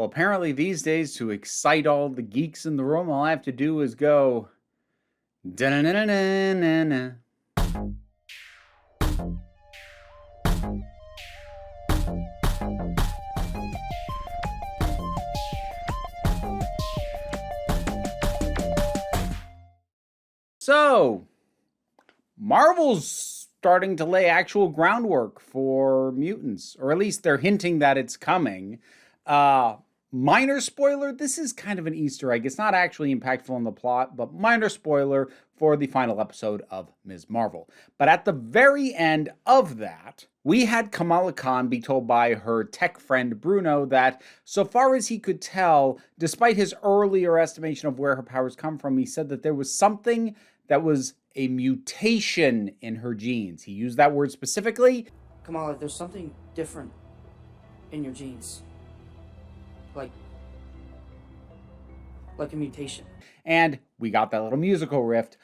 Well, apparently these days, to excite all the geeks in the room, all I have to do is go. Da-na-na-na-na-na. So, Marvel's starting to lay actual groundwork for mutants, or at least they're hinting that it's coming. Uh, Minor spoiler, this is kind of an Easter egg. It's not actually impactful in the plot, but minor spoiler for the final episode of Ms. Marvel. But at the very end of that, we had Kamala Khan be told by her tech friend Bruno that, so far as he could tell, despite his earlier estimation of where her powers come from, he said that there was something that was a mutation in her genes. He used that word specifically. Kamala, there's something different in your genes. Like a mutation. And we got that little musical riff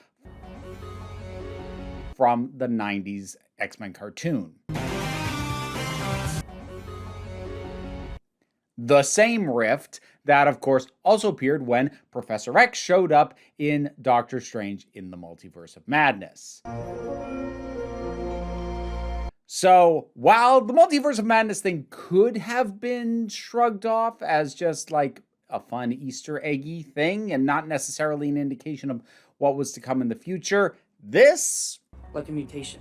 from the 90s X-Men cartoon. The same rift that, of course, also appeared when Professor X showed up in Doctor Strange in the Multiverse of Madness. So, while the Multiverse of Madness thing could have been shrugged off as just like a fun Easter eggy thing and not necessarily an indication of what was to come in the future, this... like a mutation.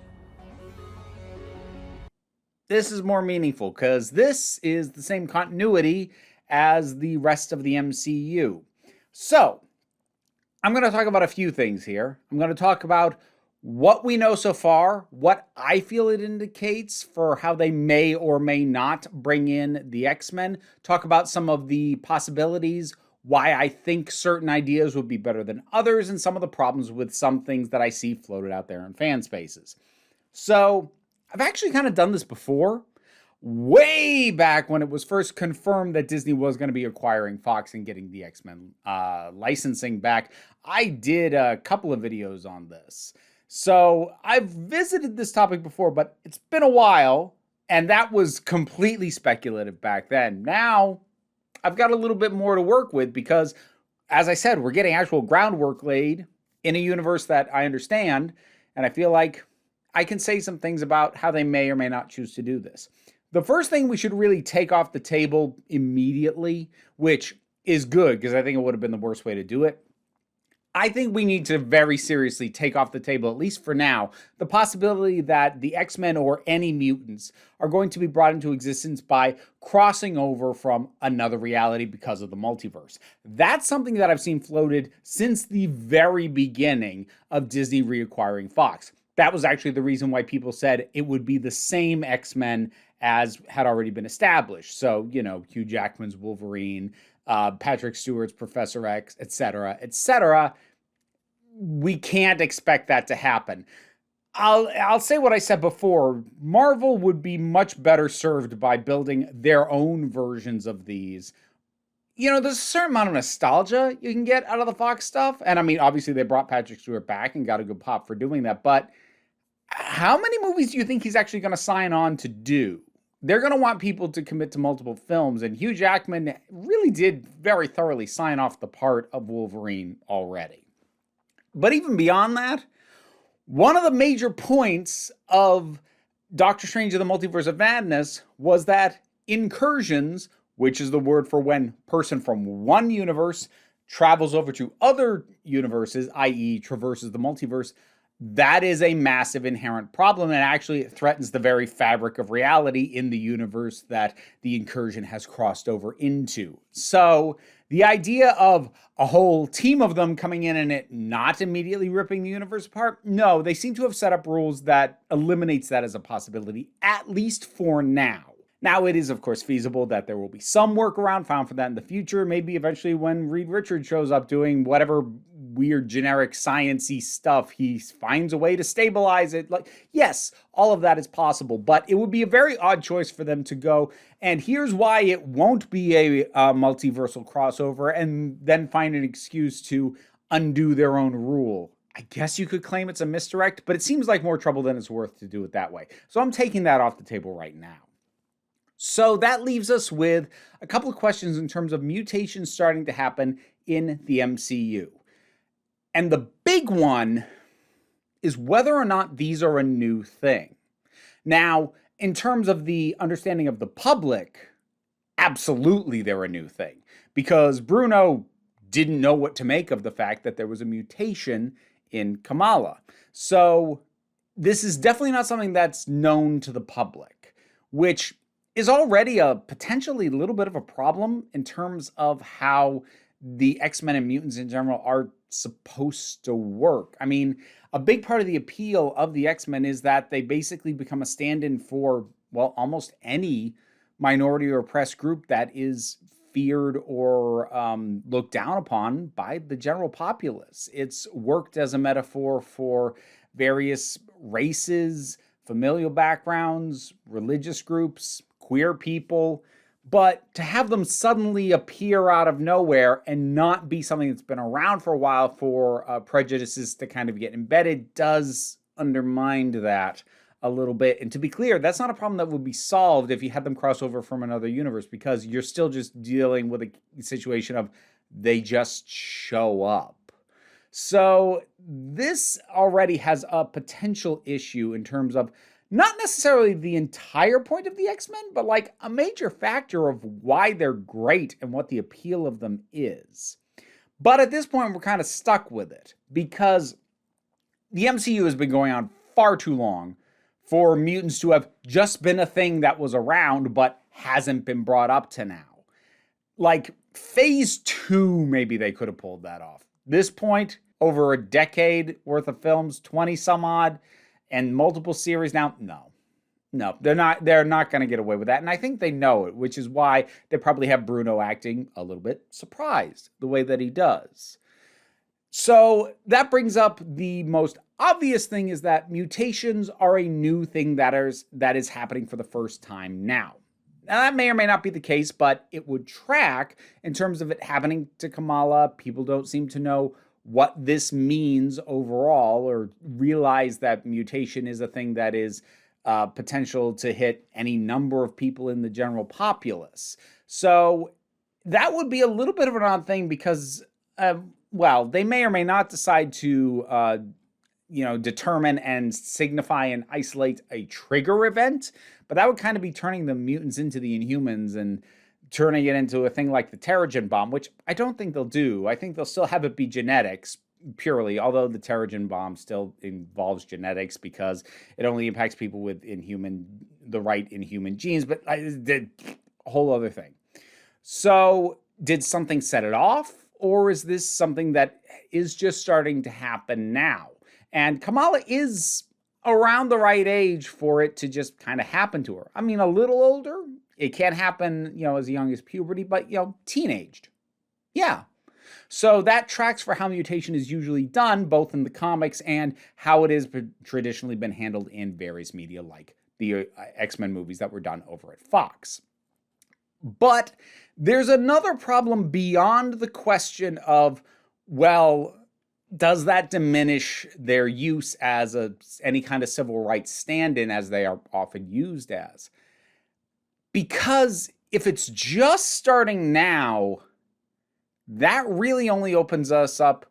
This is more meaningful because this is the same continuity as the rest of the MCU. So, I'm going to talk about a few things here. I'm going to talk about what we know so far, what I feel it indicates for how they may or may not bring in the X-Men, talk about some of the possibilities, why I think certain ideas would be better than others, and some of the problems with some things that I see floated out there in fan spaces. So, I've actually kind of done this before, way back when it was first confirmed that Disney was going to be acquiring Fox and getting the X-Men licensing back. I did a couple of videos on this. So I've visited this topic before, but it's been a while, and that was completely speculative back then. Now, I've got a little bit more to work with because, as I said, we're getting actual groundwork laid in a universe that I understand, and I feel like I can say some things about how they may or may not choose to do this. The first thing we should really take off the table immediately, which is good because I think it would have been the worst way to do it, I think we need to very seriously take off the table, at least for now, the possibility that the X-Men or any mutants are going to be brought into existence by crossing over from another reality because of the multiverse. That's something that I've seen floated since the very beginning of Disney reacquiring Fox. That was actually the reason why people said it would be the same X-Men as had already been established. So, Hugh Jackman's Wolverine, Patrick Stewart's Professor X, etc., etc. We can't expect that to happen. I'll say what I said before. Marvel would be much better served by building their own versions of these. There's a certain amount of nostalgia you can get out of the Fox stuff. And I mean, obviously they brought Patrick Stewart back and got a good pop for doing that. But how many movies do you think he's actually going to sign on to do? They're going to want people to commit to multiple films, and Hugh Jackman really did very thoroughly sign off the part of Wolverine already. But even beyond that, one of the major points of Doctor Strange in the Multiverse of Madness was that incursions, which is the word for when a person from one universe travels over to other universes, i.e. traverses the multiverse, that is a massive inherent problem, and actually it threatens the very fabric of reality in the universe that the incursion has crossed over into. So the idea of a whole team of them coming in and it not immediately ripping the universe apart, no, they seem to have set up rules that eliminates that as a possibility, at least for now. Now, it is, of course, feasible that there will be some workaround found for that in the future, maybe eventually when Reed Richards shows up doing whatever weird generic science-y stuff, he finds a way to stabilize it. Yes, all of that is possible, but it would be a very odd choice for them to go, and here's why it won't be a multiversal crossover, and then find an excuse to undo their own rule. I guess you could claim it's a misdirect, but it seems like more trouble than it's worth to do it that way. So I'm taking that off the table right now. So that leaves us with a couple of questions in terms of mutations starting to happen in the MCU. And the big one is whether or not these are a new thing. Now, in terms of the understanding of the public, absolutely they're a new thing, because Bruno didn't know what to make of the fact that there was a mutation in Kamala. So this is definitely not something that's known to the public, which is already a potentially little bit of a problem in terms of how the X-Men and mutants in general are supposed to work. I mean, a big part of the appeal of the X-Men is that they basically become a stand-in for, well, almost any minority or oppressed group that is feared or looked down upon by the general populace. It's worked as a metaphor for various races, familial backgrounds, religious groups, queer people. But to have them suddenly appear out of nowhere and not be something that's been around for a while for prejudices to kind of get embedded does undermine that a little bit. And to be clear, that's not a problem that would be solved if you had them cross over from another universe, because you're still just dealing with a situation of they just show up. So this already has a potential issue in terms of not necessarily the entire point of the X-Men, but like a major factor of why they're great and what the appeal of them is. But at this point, we're kind of stuck with it because the MCU has been going on far too long for mutants to have just been a thing that was around but hasn't been brought up to now. Like phase 2, maybe they could have pulled that off. This point, over a decade worth of films, 20 some odd, and multiple series now, no, they're not going to get away with that. And I think they know it, which is why they probably have Bruno acting a little bit surprised the way that he does. So that brings up the most obvious thing, is that mutations are a new thing that is happening for the first time now. Now, that may or may not be the case, but it would track in terms of it happening to Kamala. People don't seem to know what this means overall, or realize that mutation is a thing that is potential to hit any number of people in the general populace. So that would be a little bit of an odd thing because, well, they may or may not decide to, determine and signify and isolate a trigger event, but that would kind of be turning the mutants into the Inhumans and turning it into a thing like the Terrigen bomb, which I don't think they'll do. I think they'll still have it be genetics purely, although the Terrigen bomb still involves genetics because it only impacts people with the right inhuman genes, but a whole other thing. So did something set it off, or is this something that is just starting to happen now? And Kamala is around the right age for it to just kind of happen to her. I mean, a little older. It can't happen, as young as puberty, but, teenaged. Yeah. So that tracks for how mutation is usually done, both in the comics and how it has traditionally been handled in various media, like the X-Men movies that were done over at Fox. But there's another problem beyond the question of, well, does that diminish their use as any kind of civil rights stand-in, as they are often used as? Because if it's just starting now, that really only opens us up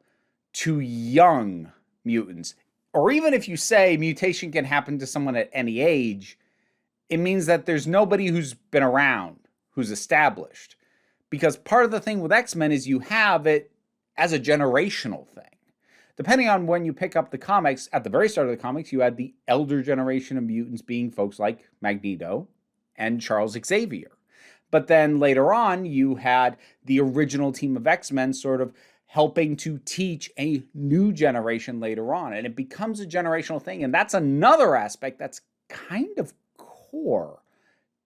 to young mutants. Or even if you say mutation can happen to someone at any age, it means that there's nobody who's been around, who's established. Because part of the thing with X-Men is you have it as a generational thing. Depending on when you pick up the comics, at the very start of the comics, you had the elder generation of mutants being folks like Magneto and Charles Xavier. But then later on, you had the original team of X-Men sort of helping to teach a new generation later on. And it becomes a generational thing. And that's another aspect that's kind of core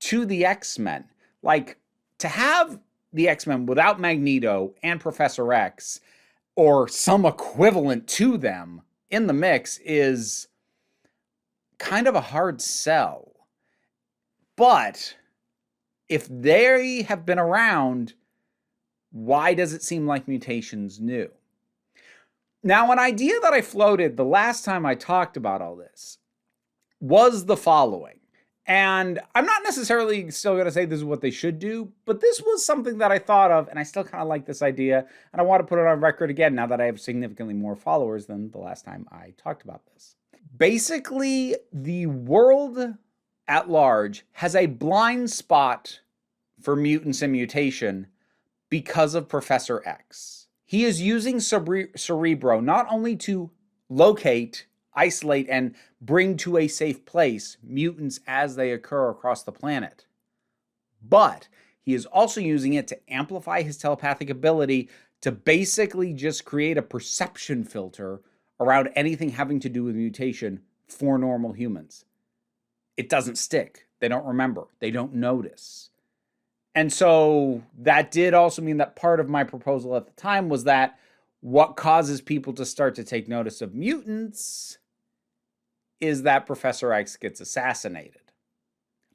to the X-Men. Like, to have the X-Men without Magneto and Professor X, or some equivalent to them, in the mix is kind of a hard sell. But if they have been around, why does it seem like mutation's new? Now, an idea that I floated the last time I talked about all this was the following. And I'm not necessarily still going to say this is what they should do, but this was something that I thought of, and I still kind of like this idea, and I want to put it on record again now that I have significantly more followers than the last time I talked about this. Basically, the world at large has a blind spot for mutants and mutation because of Professor X. He is using Cerebro not only to locate, isolate, and bring to a safe place mutants as they occur across the planet, but he is also using it to amplify his telepathic ability to basically just create a perception filter around anything having to do with mutation for normal humans. It doesn't stick. They don't remember. They don't notice. And so that did also mean that part of my proposal at the time was that what causes people to start to take notice of mutants is that Professor X gets assassinated.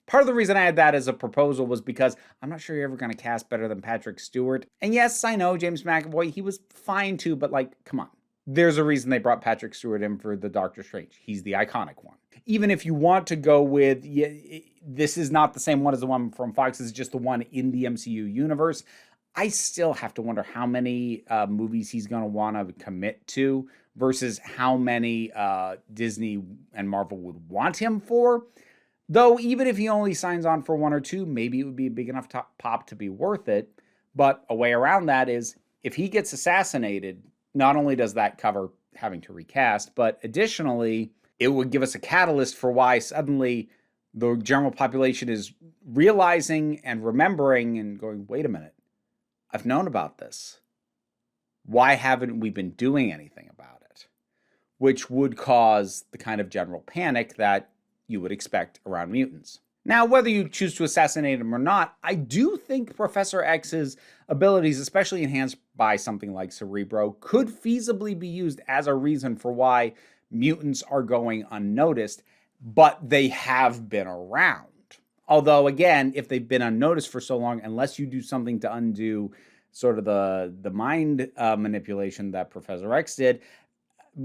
Part of the reason I had that as a proposal was because I'm not sure you're ever going to cast better than Patrick Stewart. And yes, I know James McAvoy, he was fine too, but like, come on. There's a reason they brought Patrick Stewart in for the Doctor Strange. He's the iconic one. Even if you want to go with, this is not the same one as the one from Fox, it's just the one in the MCU universe, I still have to wonder how many movies he's going to want to commit to versus how many Disney and Marvel would want him for. Though even if he only signs on for one or two, maybe it would be a big enough pop to be worth it. But a way around that is if he gets assassinated, not only does that cover having to recast, but additionally, it would give us a catalyst for why suddenly the general population is realizing and remembering and going, wait a minute, I've known about this. Why haven't we been doing anything about it? Which would cause the kind of general panic that you would expect around mutants. Now, whether you choose to assassinate him or not, I do think Professor X's abilities, especially enhanced by something like Cerebro, could feasibly be used as a reason for why mutants are going unnoticed, but they have been around. Although, again, if they've been unnoticed for so long, unless you do something to undo sort of the mind manipulation that Professor X did,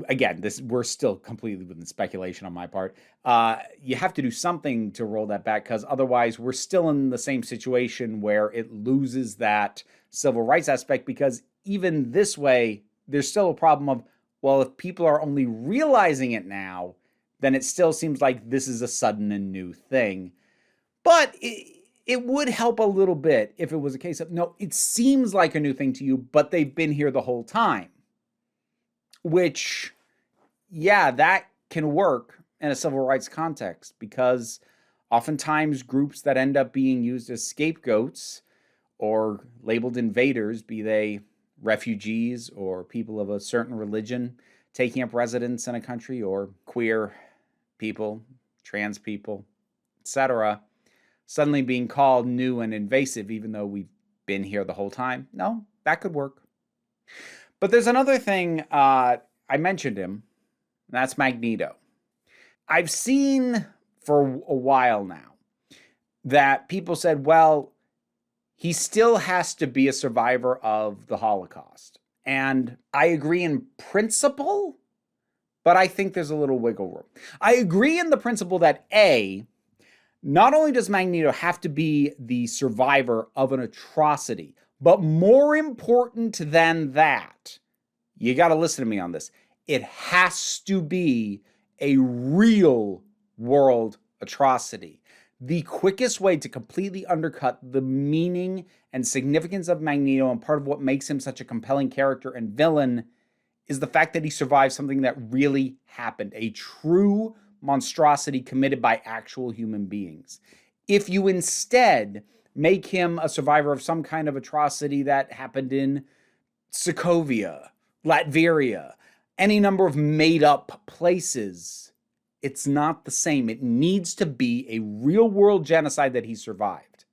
again, we're still completely within speculation on my part. You have to do something to roll that back, because otherwise we're still in the same situation where it loses that civil rights aspect, because even this way, there's still a problem of, well, if people are only realizing it now, then it still seems like this is a sudden and new thing. But it would help a little bit if it was a case of, no, it seems like a new thing to you, but they've been here the whole time. Which, yeah, that can work in a civil rights context, because oftentimes groups that end up being used as scapegoats or labeled invaders, be they refugees or people of a certain religion taking up residence in a country, or queer people, trans people, etc., suddenly being called new and invasive, even though we've been here the whole time. No, that could work. But there's another thing, I mentioned him, and that's Magneto. I've seen for a while now that people said, well, he still has to be a survivor of the Holocaust. And I agree in principle, but I think there's a little wiggle room. I agree in the principle that not only does Magneto have to be the survivor of an atrocity, but more important than that, you got to listen to me on this, it has to be a real world atrocity. The quickest way to completely undercut the meaning and significance of Magneto, and part of what makes him such a compelling character and villain, is the fact that he survived something that really happened, a true monstrosity committed by actual human beings. If you instead make him a survivor of some kind of atrocity that happened in Sokovia, Latveria, any number of made-up places, it's not the same. It needs to be a real-world genocide that he survived.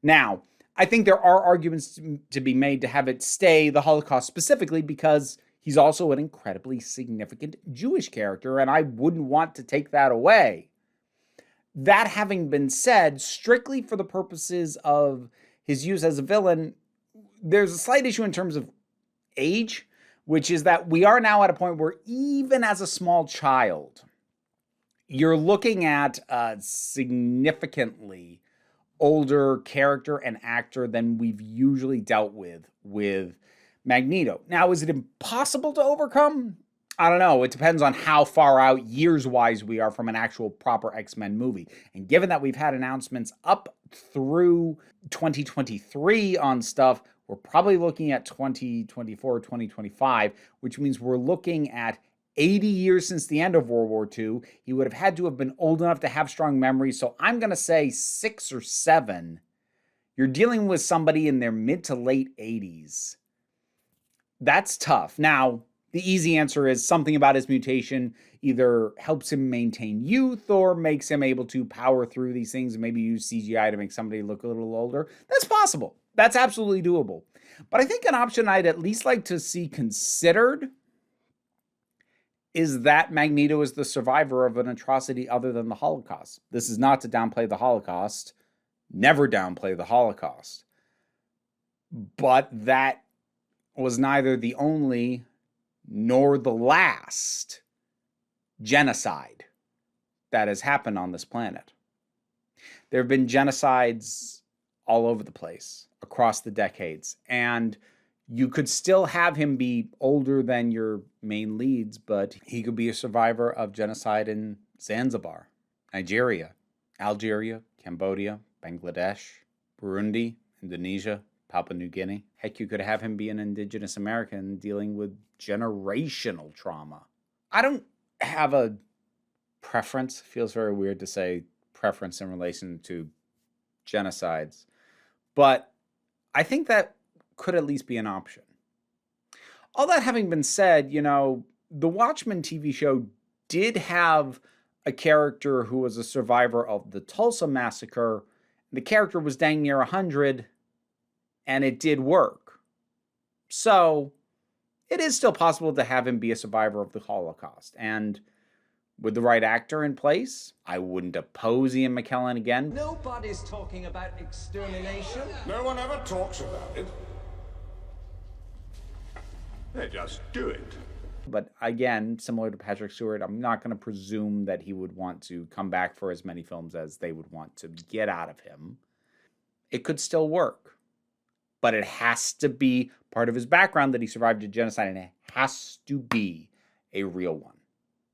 Now, I think there are arguments to be made to have it stay the Holocaust specifically, because he's also an incredibly significant Jewish character, and I wouldn't want to take that away. That having been said, strictly for the purposes of his use as a villain, there's a slight issue in terms of age, which is that we are now at a point where even as a small child, you're looking at a significantly older character and actor than we've usually dealt with Magneto. Now, is it impossible to overcome? I don't know. It depends on how far out years-wise we are from an actual proper X-Men movie. And given that we've had announcements up through 2023 on stuff, we're probably looking at 2024, 2025, which means we're looking at 80 years since the end of World War II. He would have had to have been old enough to have strong memories. So I'm going to say 6 or 7. You're dealing with somebody in their mid to late 80s. That's tough. Now, the easy answer is something about his mutation either helps him maintain youth or makes him able to power through these things and maybe use CGI to make somebody look a little older. That's possible. That's absolutely doable. But I think an option I'd at least like to see considered is that Magneto is the survivor of an atrocity other than the Holocaust. This is not to downplay the Holocaust. Never downplay the Holocaust. But that was neither the only nor the last genocide that has happened on this planet. There have been genocides all over the place, across the decades, and you could still have him be older than your main leads, but he could be a survivor of genocide in Zanzibar, Nigeria, Algeria, Cambodia, Bangladesh, Burundi, Indonesia, Papua New Guinea. Heck, you could have him be an indigenous American dealing with generational trauma. I don't have a preference. It feels very weird to say preference in relation to genocides, but I think that could at least be an option. All that having been said, the Watchmen TV show did have a character who was a survivor of the Tulsa massacre. The character was dang near 100, and it did work. So it is still possible to have him be a survivor of the Holocaust. And with the right actor in place, I wouldn't oppose Ian McKellen again. Nobody's talking about extermination. No one ever talks about it. They just do it. But again, similar to Patrick Stewart, I'm not going to presume that he would want to come back for as many films as they would want to get out of him. It could still work. But it has to be part of his background that he survived a genocide, and it has to be a real one.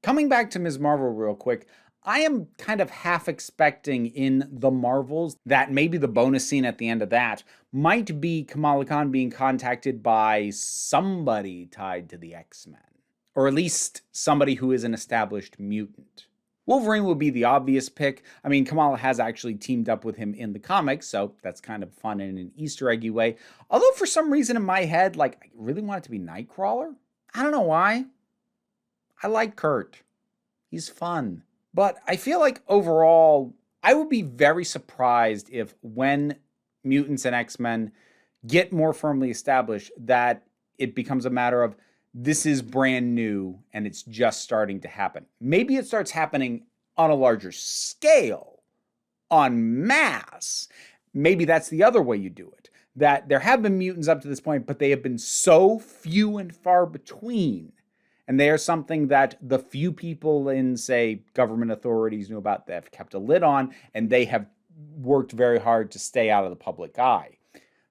Coming back to Ms. Marvel real quick, I am kind of half expecting in The Marvels that maybe the bonus scene at the end of that might be Kamala Khan being contacted by somebody tied to the X-Men. Or at least somebody who is an established mutant. Wolverine would be the obvious pick. I mean, Kamala has actually teamed up with him in the comics, so that's kind of fun in an Easter eggy way. Although for some reason in my head, I really want it to be Nightcrawler. I don't know why. I like Kurt. He's fun. But I feel like overall, I would be very surprised if when mutants and X-Men get more firmly established, that it becomes a matter of this is brand new and it's just starting to happen. Maybe it starts happening on a larger scale, en masse. Maybe that's the other way you do it. That there have been mutants up to this point, but they have been so few and far between. And they are something that the few people in, say, government authorities knew about, that have kept a lid on, and they have worked very hard to stay out of the public eye.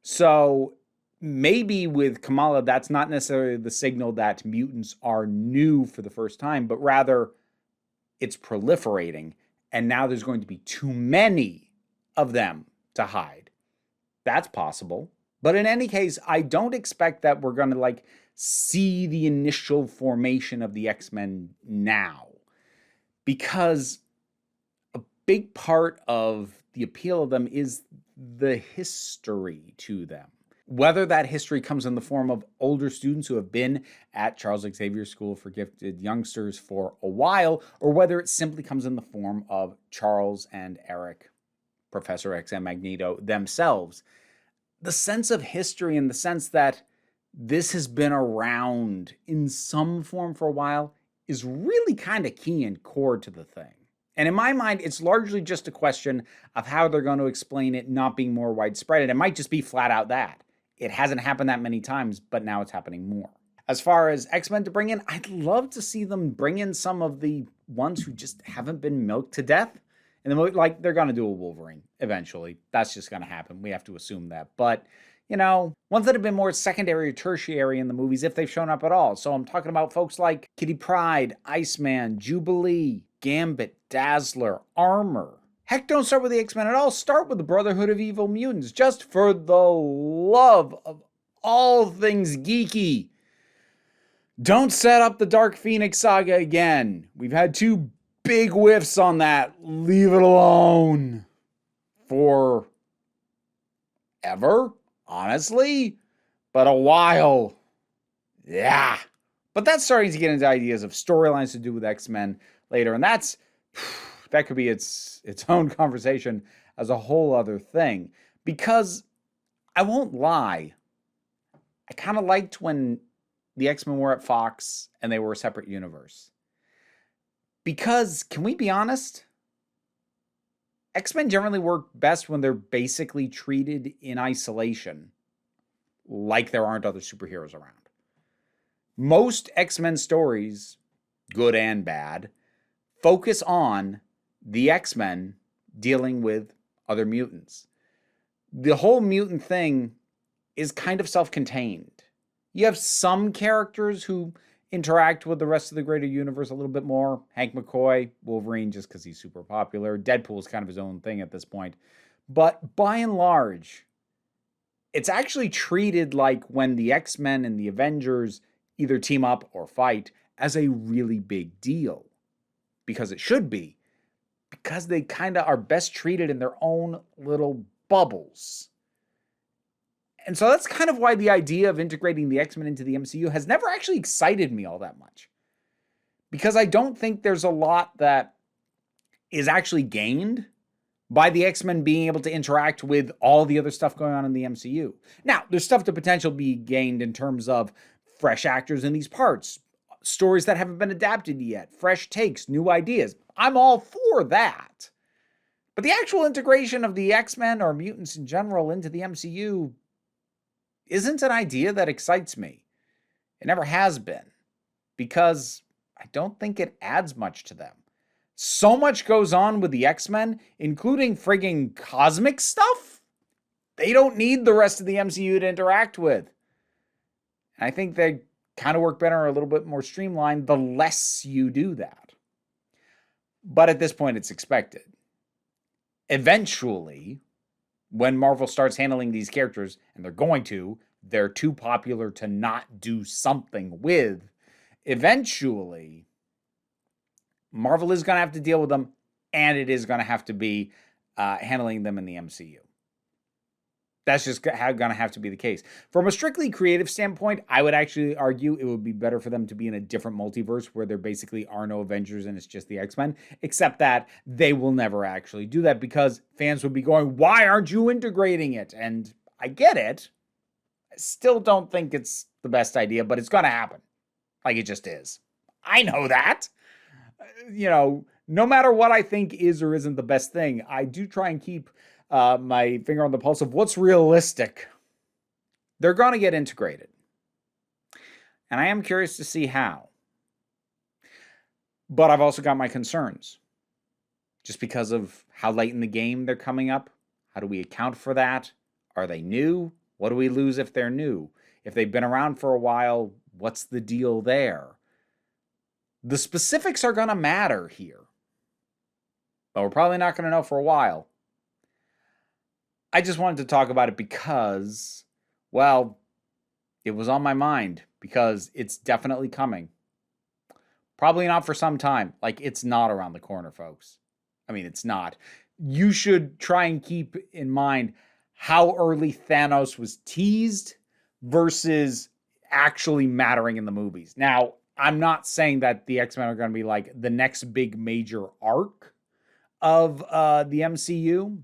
So maybe with Kamala, that's not necessarily the signal that mutants are new for the first time, but rather it's proliferating, and now there's going to be too many of them to hide. That's possible. But in any case, I don't expect that we're going to see the initial formation of the X-Men now, because a big part of the appeal of them is the history to them. Whether that history comes in the form of older students who have been at Charles Xavier School for Gifted Youngsters for a while, or whether it simply comes in the form of Charles and Eric, Professor X and Magneto themselves. The sense of history and the sense that this has been around in some form for a while is really kind of key and core to the thing. And in my mind, it's largely just a question of how they're going to explain it not being more widespread. And it might just be flat out that. It hasn't happened that many times, but now it's happening more. As far as X-Men to bring in, I'd love to see them bring in some of the ones who just haven't been milked to death. And like they're going to do a Wolverine eventually. That's just going to happen. We have to assume that. But, ones that have been more secondary or tertiary in the movies if they've shown up at all. So I'm talking about folks like Kitty Pryde, Iceman, Jubilee, Gambit, Dazzler, Armor. Heck, don't start with the X-Men at all. Start with the Brotherhood of Evil Mutants, just for the love of all things geeky. Don't set up the Dark Phoenix saga again. We've had 2 big whiffs on that. Leave it alone. For ever, honestly, but a while. Yeah. But that's starting to get into ideas of storylines to do with X-Men later, and that could be its own conversation as a whole other thing. Because I won't lie, I kind of liked when the X-Men were at Fox and they were a separate universe. Because, can we be honest? X-Men generally work best when they're basically treated in isolation, like there aren't other superheroes around. Most X-Men stories, good and bad, focus on the X-Men dealing with other mutants. The whole mutant thing is kind of self-contained. You have some characters who interact with the rest of the greater universe a little bit more. Hank McCoy, Wolverine, just because he's super popular. Deadpool is kind of his own thing at this point. But by and large, it's actually treated like when the X-Men and the Avengers either team up or fight as a really big deal. Because it should be. Because they kind of are best treated in their own little bubbles. And so that's kind of why the idea of integrating the X-Men into the MCU has never actually excited me all that much. Because I don't think there's a lot that is actually gained by the X-Men being able to interact with all the other stuff going on in the MCU. Now, there's stuff to potentially be gained in terms of fresh actors in these parts, stories that haven't been adapted yet, fresh takes, new ideas. I'm all for that. But the actual integration of the X-Men or mutants in general into the MCU isn't an idea that excites me. It never has been. Because I don't think it adds much to them. So much goes on with the X-Men, including frigging cosmic stuff. They don't need the rest of the MCU to interact with. And I think they kind of work better or a little bit more streamlined the less you do that. But at this point, it's expected. Eventually, when Marvel starts handling these characters, and they're too popular to not do something with, eventually, Marvel is going to have to deal with them, and it is going to have to be handling them in the MCU. That's just going to have to be the case. From a strictly creative standpoint, I would actually argue it would be better for them to be in a different multiverse where there basically are no Avengers and it's just the X-Men, except that they will never actually do that because fans would be going, why aren't you integrating it? And I get it. I still don't think it's the best idea, but it's going to happen. Like it just is. I know that. No matter what I think is or isn't the best thing, I do try and keep my finger on the pulse of what's realistic. They're going to get integrated. And I am curious to see how. But I've also got my concerns. Just because of how late in the game they're coming up. How do we account for that? Are they new? What do we lose if they're new? If they've been around for a while, what's the deal there? The specifics are going to matter here. But we're probably not going to know for a while. I just wanted to talk about it because, well, it was on my mind because it's definitely coming. Probably not for some time. Like, it's not around the corner, folks. I mean, it's not. You should try and keep in mind how early Thanos was teased versus actually mattering in the movies. Now, I'm not saying that the X-Men are going to be like the next big major arc of the MCU.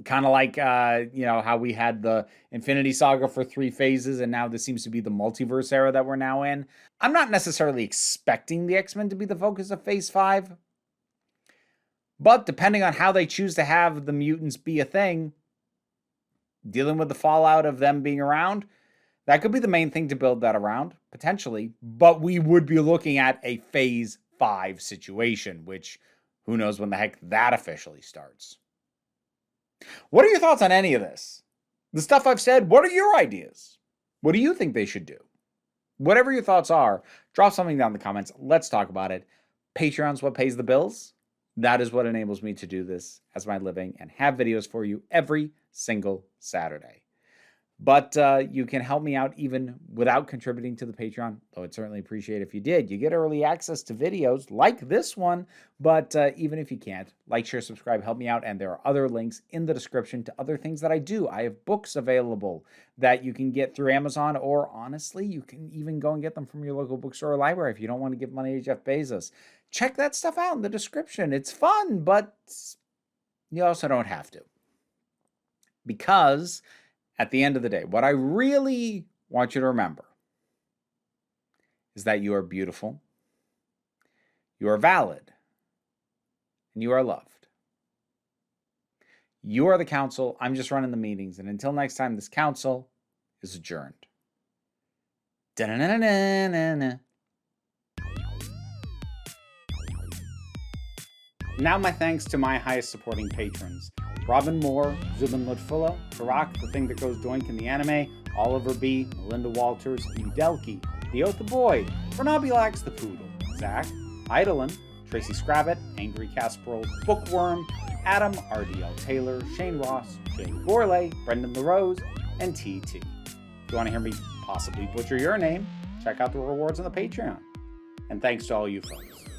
Kind of like, how we had the Infinity Saga for 3 phases, and now this seems to be the multiverse era that we're now in. I'm not necessarily expecting the X-Men to be the focus of Phase 5. But depending on how they choose to have the mutants be a thing, dealing with the fallout of them being around, That could be the main thing to build that around, potentially, but we would be looking at a Phase 5 situation, which who knows when the heck that officially starts. What are your thoughts on any of this? The stuff I've said, what are your ideas? What do you think they should do? Whatever your thoughts are, drop something down in the comments. Let's talk about it. Patreon's what pays the bills. That is what enables me to do this as my living and have videos for you every single Saturday. But you can help me out even without contributing to the Patreon, though I'd certainly appreciate it if you did. You get early access to videos like this one, but even if you can't, like, share, subscribe, help me out, and there are other links in the description to other things that I do. I have books available that you can get through Amazon, or honestly, you can even go and get them from your local bookstore or library if you don't want to give money to Jeff Bezos. Check that stuff out in the description. It's fun, but you also don't have to. Because at the end of the day, what I really want you to remember is that you are beautiful, you are valid, and you are loved. You are the council. I'm just running the meetings. And until next time, this council is adjourned. Da-na-na-na-na-na. Now my thanks to my highest supporting patrons. Robin Moore, Zubin Lutfulla, Karak, The Thing That Goes Doink in the Anime, Oliver B., Melinda Walters, Udelki, The Oath of Boy, Bernabilax the Poodle, Zach, Idolin, Tracy Scrabbit, Angry Casperol, Bookworm, Adam, RDL Taylor, Shane Ross, Jay Gorley, Brendan LaRose, and TT. If you want to hear me possibly butcher your name, check out the rewards on the Patreon. And thanks to all you folks.